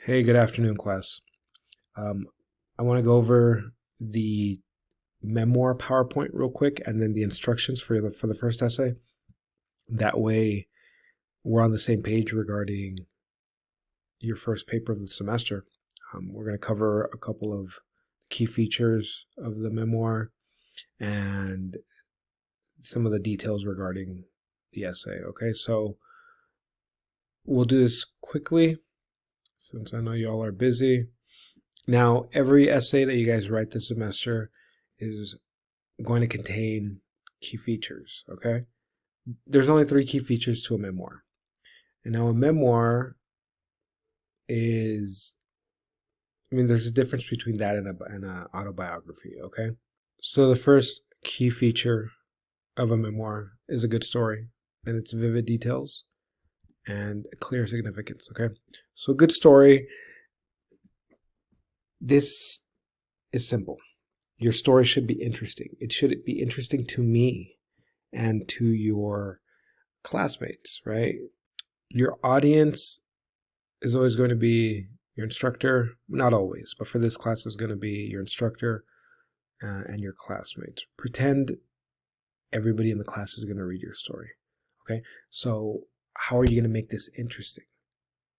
Hey, good afternoon, class. Um, I want to go over the memoir PowerPoint real quick and then the instructions for the first essay. That way, we're on the same page regarding your first paper of the semester. We're going to cover a couple of key features of the memoir and some of the details regarding the essay. Okay, so we'll do this quickly since I know y'all are busy. Now, every essay that you guys write this semester is going to contain key features, okay? There's only 3 key features to a memoir. And now a memoir is, there's a difference between that and an autobiography, okay? So the first key feature of a memoir is a good story, and its vivid details and clear significance, okay? So a good story, this is simple. Your story should be interesting. It should be interesting to me and to your classmates, right? Your audience is always going to be your instructor, not always, but for this class is going to be your instructor and your classmates. Pretend everybody in the class is going to read your story, okay? So how are you going to make this interesting,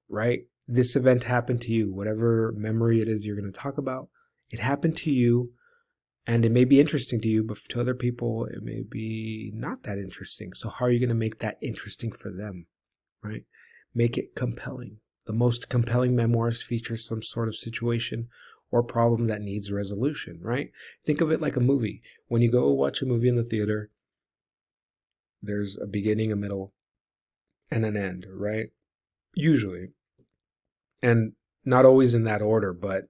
right? This event happened to you, whatever memory it is you're going to talk about, it happened to you. And it may be interesting to you, but to other people, it may be not that interesting. So how are you going to make that interesting for them, right? Make it compelling. The most compelling memoirs feature some sort of situation or problem that needs resolution, right? Think of it like a movie. When you go watch a movie in the theater, there's a beginning, a middle, and an end, right? Usually. And not always in that order, but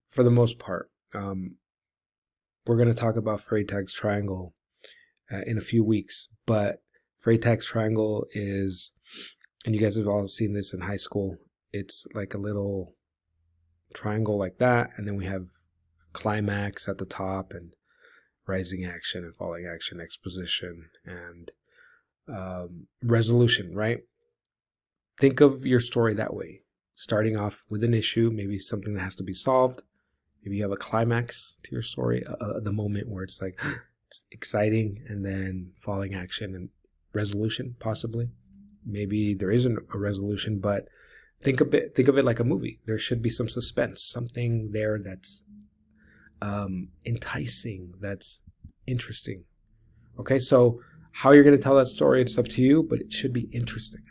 for the most part. We're going to talk about Freytag's triangle in a few weeks, but Freytag's triangle is, and you guys have all seen this in high school, it's like a little triangle like that, and then we have climax at the top and rising action and falling action, exposition, and resolution, right? Think of your story that way, starting off with an issue, maybe something that has to be solved. Maybe you have a climax to your story, the moment where it's like it's exciting, and then falling action and resolution, possibly. Maybe there isn't a resolution, but think of it like a movie. There should be some suspense, something there that's enticing, that's interesting. Okay, so how you're going to tell that story, it's up to you, but it should be interesting.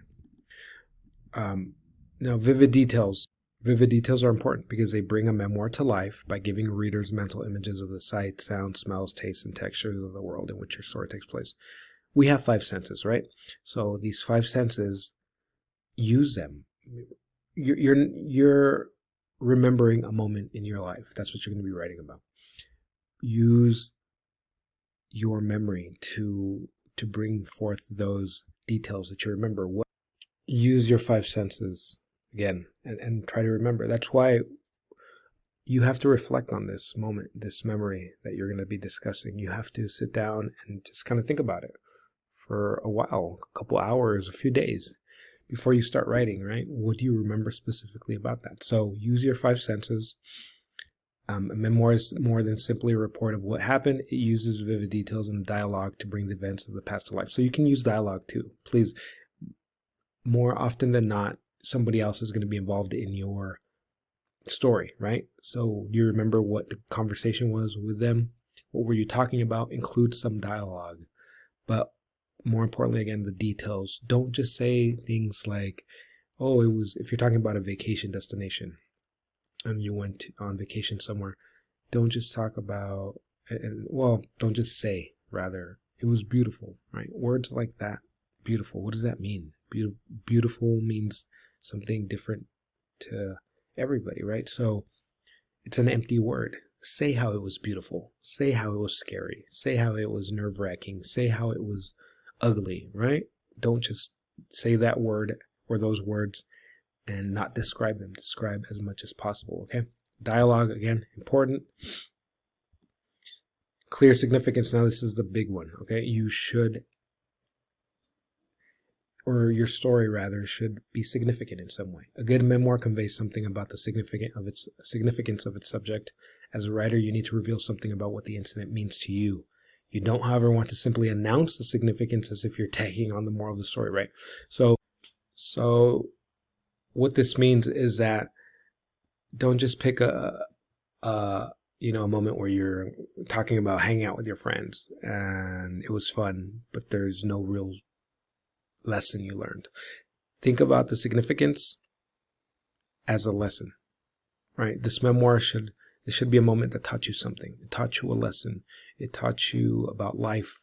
Now, vivid details. Vivid details are important because they bring a memoir to life by giving readers mental images of the sights, sounds, smells, tastes, and textures of the world in which your story takes place. We have 5 senses, right? So these 5 senses, use them. You're remembering a moment in your life. That's what you're going to be writing about. Use your memory to bring forth those details that you remember. Use your 5 senses again and try to remember. That's why you have to reflect on this moment, this memory that you're going to be discussing. You have to sit down and just kind of think about it for a while, a couple hours, a few days before you start writing, right? What do you remember specifically about that? So use your 5 senses. A memoir is more than simply a report of what happened. It uses vivid details and dialogue to bring the events of the past to life. So you can use dialogue too. Please, more often than not, somebody else is going to be involved in your story, right? So you remember what the conversation was with them. What were you talking about? Include some dialogue. But more importantly, again, the details. Don't just say things like, oh, it was, if you're talking about a vacation destination and you went on vacation somewhere, don't just talk about, well, don't just say, rather, it was beautiful, right? Words like that, beautiful. What does that mean? Beautiful means something different to everybody, right? So it's an empty word. Say how it was beautiful. Say how it was scary. Say how it was nerve-wracking. Say how it was ugly, right? Don't just say that word or those words and not describe them. Describe as much as possible, okay? Dialogue, again, important. Clear significance. Now this is the big one, okay? You should or your story rather, should be significant in some way. A good memoir conveys something about the significance of its subject. As a writer, you need to reveal something about what the incident means to you. You don't, however, want to simply announce the significance as if you're taking on the moral of the story, right? So what this means is that don't just pick a moment where you're talking about hanging out with your friends and it was fun, but there's no real lesson you learned. Think about the significance as a lesson, right? This should be a moment that taught you something. It taught you a lesson. It taught you about life,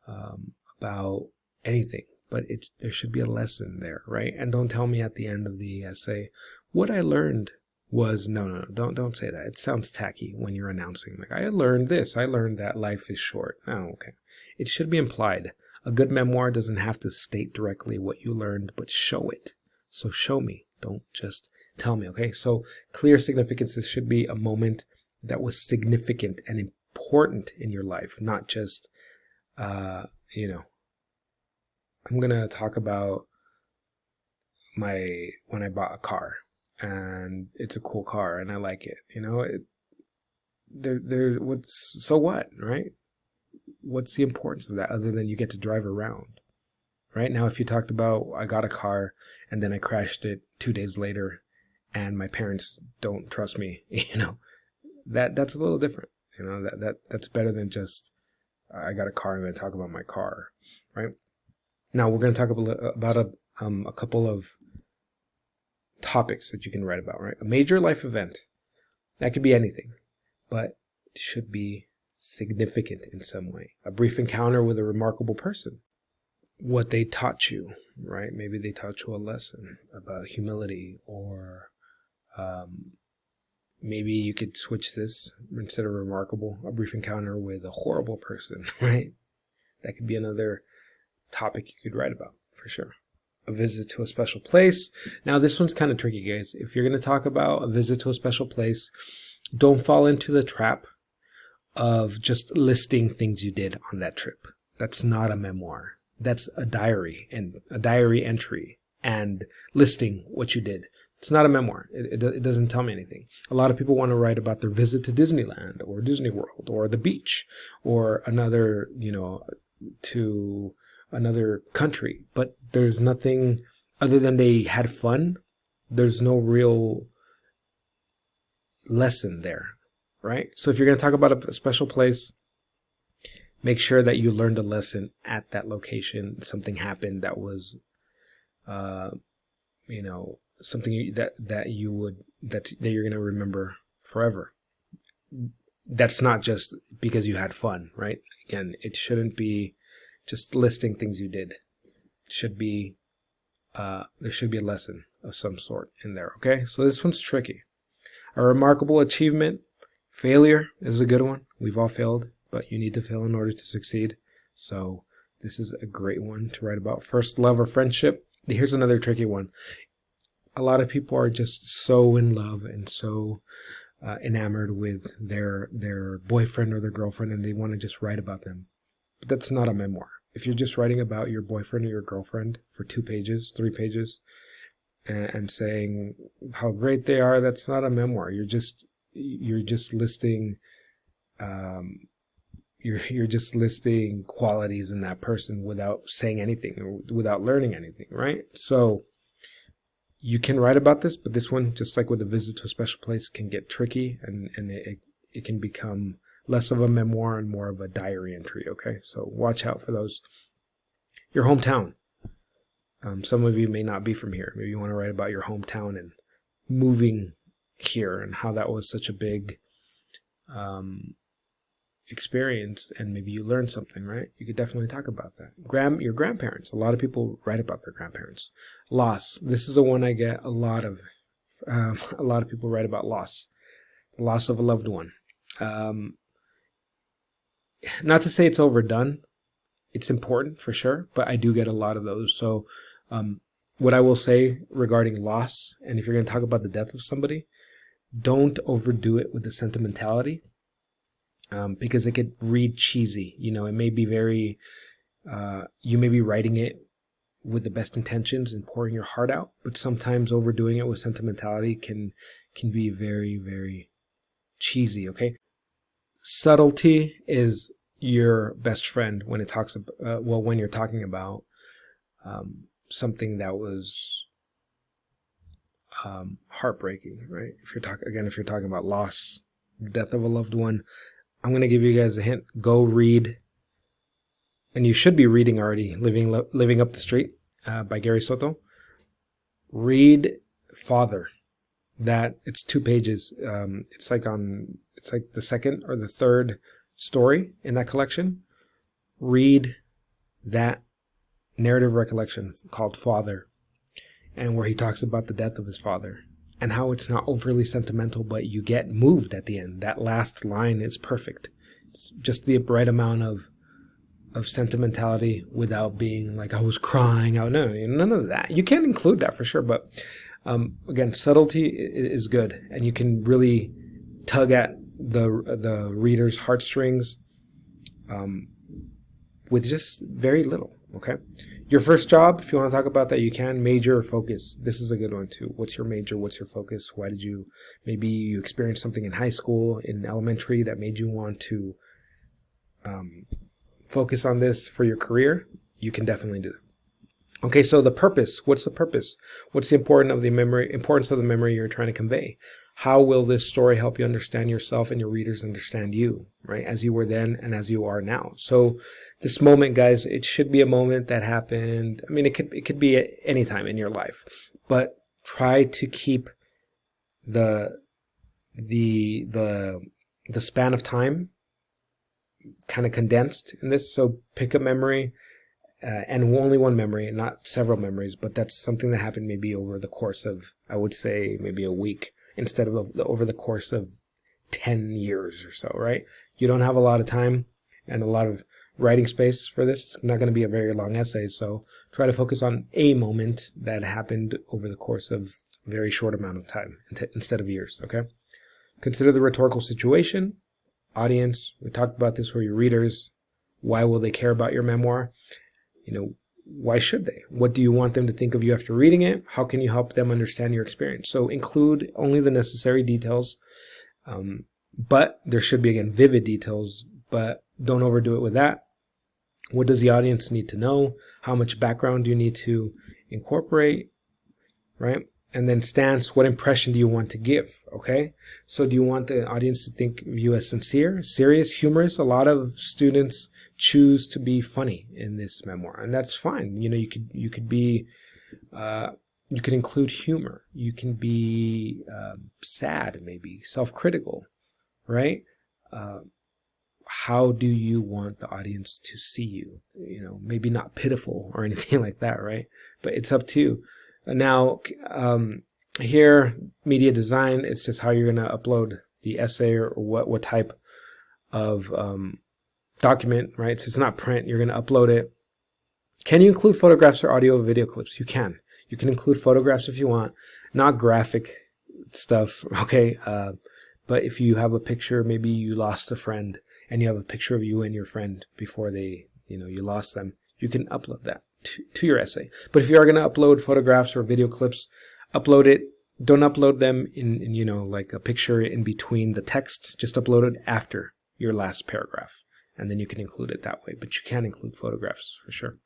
about anything. But there should be a lesson there, right? And don't tell me at the end of the essay, what I learned was, no, don't say that. It sounds tacky when you're announcing, like, I learned this, I learned that life is short. Oh, okay. It should be implied. A good memoir doesn't have to state directly what you learned, but show it. So show me. Don't just tell me, okay? So clear significance, this should be a moment that was significant and important in your life, not just, I'm going to talk about when I bought a car, and it's a cool car and I like it, so what, right? What's the importance of that other than you get to drive around, right? Now, if you talked about, I got a car and then I crashed it 2 days later and my parents don't trust me, that's a little different, that's better than just, I got a car, I'm going to talk about my car, right? Now we're going to talk about a couple of topics that you can write about, right? A major life event, that could be anything, but it should be significant in some way. A brief encounter with a remarkable person, what they taught you, right? Maybe they taught you a lesson about humility, or maybe you could switch this, instead of remarkable, a brief encounter with a horrible person, right? That could be another topic you could write about, for sure. A visit to a special place. Now, this one's kind of tricky, guys. If you're going to talk about a visit to a special place, don't fall into the trap of just listing things you did on that trip. That's not a memoir. That's a diary, and a diary entry, and listing what you did. It's not a memoir. It doesn't tell me anything. A lot of people want to write about their visit to Disneyland or Disney World or the beach or another, to another country, but there's nothing other than they had fun. There's no real lesson there, right? So if you're going to talk about a special place, make sure that you learned a lesson at that location. Something happened that was, something that you're going to remember forever. That's not just because you had fun, right? Again, it shouldn't be just listing things you did. It should be, there should be a lesson of some sort in there, okay? So this one's tricky. A remarkable achievement. Failure is a good one. We've all failed, but you need to fail in order to succeed. So this is a great one to write about. First love or friendship. Here's another tricky one. A lot of people are just so in love and so enamored with their boyfriend or their girlfriend, and they want to just write about them. But that's not a memoir. If you're just writing about your boyfriend or your girlfriend for 2 pages, 3 pages, and saying how great they are, that's not a memoir. You're just listing, you're just listing qualities in that person without saying anything or without learning anything, right? So you can write about this, but this one, just like with a visit to a special place, can get tricky, and it can become less of a memoir and more of a diary entry, okay? So watch out for those. Your hometown. Some of you may not be from here. Maybe you want to write about your hometown and moving here and how that was such a big experience, and maybe you learned something, right? You could definitely talk about that. Your grandparents. A lot of people write about their grandparents. Loss. This is the one I get a lot of. A lot of people write about loss. Loss of a loved one. Not to say it's overdone. It's important for sure, but I do get a lot of those. So what I will say regarding loss, and if you're going to talk about the death of somebody, don't overdo it with the sentimentality, because it could read cheesy. It may be very, you may be writing it with the best intentions and pouring your heart out, but sometimes overdoing it with sentimentality can be very, very cheesy. Okay, subtlety is your best friend when it talks about, when you're talking about something that was heartbreaking, right? If you're talking about loss, the death of a loved one, I'm going to give you guys a hint. Go read, and you should be reading already, Living Up the Street by Gary Soto. Read Father. That it's 2 pages. It's like the second or the third story in that collection. Read that narrative recollection called Father, and where he talks about the death of his father and how it's not overly sentimental, but you get moved at the end. That last line is perfect. It's just the right amount of sentimentality without being like I was crying out. No, none of that. You can include that for sure, but again, subtlety is good, and you can really tug at the reader's heartstrings with just very little. Okay, your first job, if you want to talk about that, you can. Major or focus. This is a good one too. What's your major? What's your focus? Why did you? Maybe you experienced something in high school, in elementary, that made you want to focus on this for your career. You can definitely do that. Okay, so the purpose. What's the purpose? What's the importance of the memory you're trying to convey? How will this story help you understand yourself and your readers understand you, right? As you were then and as you are now. So this moment, guys, it should be a moment that happened. I mean, it could be at any time in your life, but try to keep the span of time kind of condensed in this. So pick a memory, and only one memory, not several memories, but that's something that happened maybe over the course of, I would say, maybe a week, instead of over the course of 10 years or so, right? You don't have a lot of time and a lot of writing space for this. It's not going to be a very long essay, so try to focus on a moment that happened over the course of a very short amount of time instead of years, okay? Consider the rhetorical situation. Audience, we talked about this, for your readers. Why will they care about your memoir? Why should they? What do you want them to think of you after reading it? How can you help them understand your experience? So include only the necessary details, but there should be, again, vivid details, but don't overdo it with that. What does the audience need to know? How much background do you need to incorporate, right? And then stance, what impression do you want to give, okay? So do you want the audience to think of you as sincere, serious, humorous? A lot of students choose to be funny in this memoir, and that's fine. You could be, you could include humor. You can be sad, maybe self-critical, right? How do you want the audience to see you? Maybe not pitiful or anything like that, right? But it's up to you. Now, here, media design, it's just how you're going to upload the essay, or what type of document, right? So it's not print. You're going to upload it. Can you include photographs or audio or video clips? You can. You can include photographs if you want, not graphic stuff, okay? But if you have a picture, maybe you lost a friend, and you have a picture of you and your friend before you lost them, you can upload that to your essay. But if you are going to upload photographs or video clips, upload it. Don't upload them in like a picture in between the text. Just upload it after your last paragraph, and then you can include it that way. But you can include photographs for sure.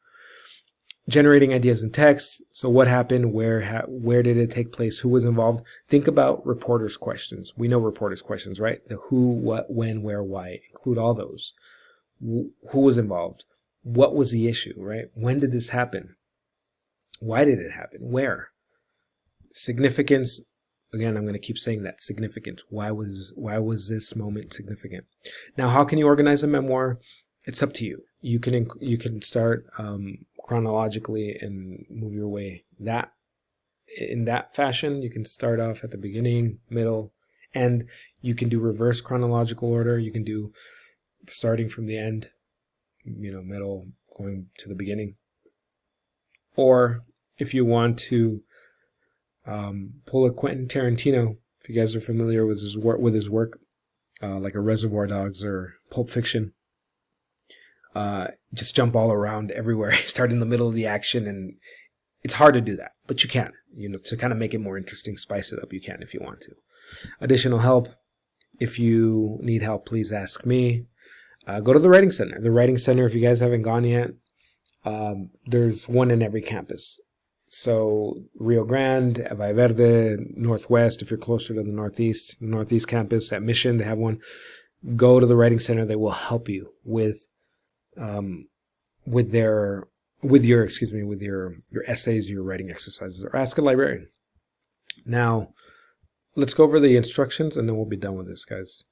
Generating ideas in text. So what happened? Where did it take place? Who was involved? Think about reporters' questions. We know reporters' questions, right? The who, what, when, where, why. Include all those. Who was involved? What was the issue, right? When did this happen? Why did it happen? Where? Significance. Again, I'm going to keep saying that. Significance. Why was this moment significant? Now, how can you organize a memoir? It's up to you. You can start chronologically and move your way in that fashion. You can start off at the beginning, middle, end. You can do reverse chronological order. You can do starting from the end, middle, going to the beginning. Or if you want to pull a Quentin Tarantino, if you guys are familiar with his work, like a Reservoir Dogs or Pulp Fiction, just jump all around everywhere, start in the middle of the action, and it's hard to do that, but you can. To kind of make it more interesting, spice it up, you can if you want to. Additional help, if you need help, please ask me. Go to the Writing Center. The Writing Center, if you guys haven't gone yet, there's one in every campus. So Rio Grande, Valle Verde, Northwest, if you're closer to the Northeast campus, at Mission, they have one. Go to the Writing Center. They will help you with your essays, your writing exercises, or ask a librarian. Now, let's go over the instructions, and then we'll be done with this, guys.